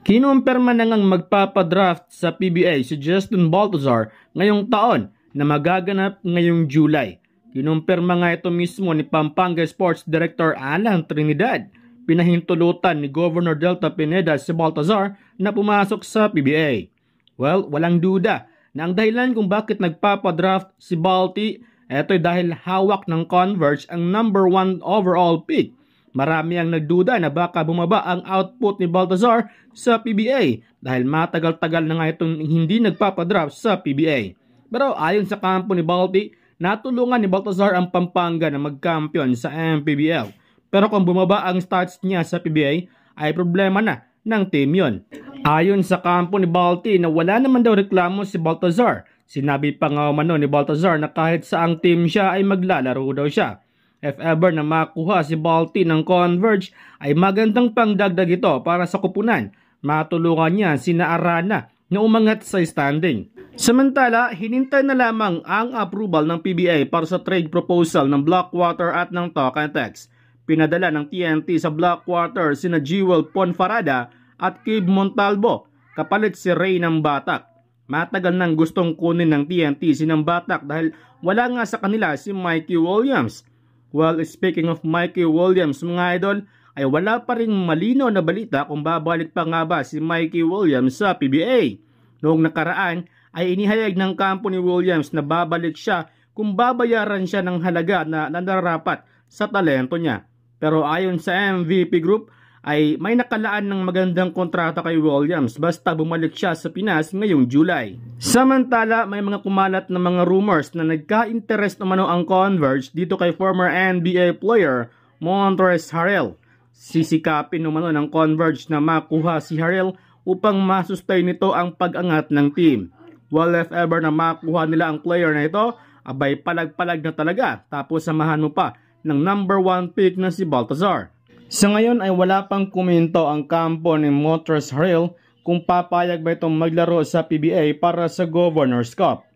Kinumpirma na ngang magpapadraft sa PBA si Justin Baltazar ngayong taon na magaganap ngayong July. Kinumpirma nga ito mismo ni Pampanga Sports Director Alan Trinidad. Pinahintulutan ni Governor Delta Pineda si Baltazar na pumasok sa PBA. Well, walang duda na ang dahilan kung bakit nagpapadraft si Balti, ito'y dahil hawak ng Converge ang number 1 overall pick. Marami ang nagduda na baka bumaba ang output ni Baltazar sa PBA dahil matagal-tagal na nga itong hindi nagpapadraft sa PBA. Pero ayon sa kampo ni Balti, natulungan ni Baltazar ang Pampanga na magkampiyon sa MPBL. Pero kung bumaba ang stats niya sa PBA, ay problema na ng team yon. Ayon sa kampo ni Balti na wala naman daw reklamo si Baltazar. Sinabi pa nga umano ni Baltazar na kahit saang team siya ay maglalaro daw siya. If ever na makuha si Balti ng Converge ay magandang pangdagdag ito para sa kupunan. Matulungan niya sina Arana na umangat sa standing. Samantala, hinintay na lamang ang approval ng PBA para sa trade proposal ng Blackwater at ng Talk and Text. Pinadala ng TNT sa Blackwater sina Jewel Ponfarada at Cave Montalvo, kapalit si Ray ng Batak. Matagal nang gustong kunin ng TNT si ng Batak dahil wala nga sa kanila si Mikey Williams. Well, speaking of Mikey Williams mga idol, ay wala pa rin malinaw na balita kung babalik pa nga ba si Mikey Williams sa PBA. Noong nakaraan ay inihayag ng kampo ni Williams na babalik siya kung babayaran siya ng halaga na nararapat sa talento niya. Pero ayon sa MVP Group ay may nakalaan ng magandang kontrata kay Williams basta bumalik siya sa Pinas ngayong July. Samantala, may mga kumalat na mga rumors na nagka-interest naman ang Converge dito kay former NBA player Montrezl Harrell. Sisikapin naman ng Converge na makuha si Harrell upang masustain nito ang pag-angat ng team. Well, if ever na makuha nila ang player na ito, abay palag-palag na talaga tapos samahan mo pa ng number 1 pick na si Baltazar. Sa ngayon ay wala pang komento ang kampo ni Montrezl Harrell kung papayag ba itong maglaro sa PBA para sa Governor's Cup.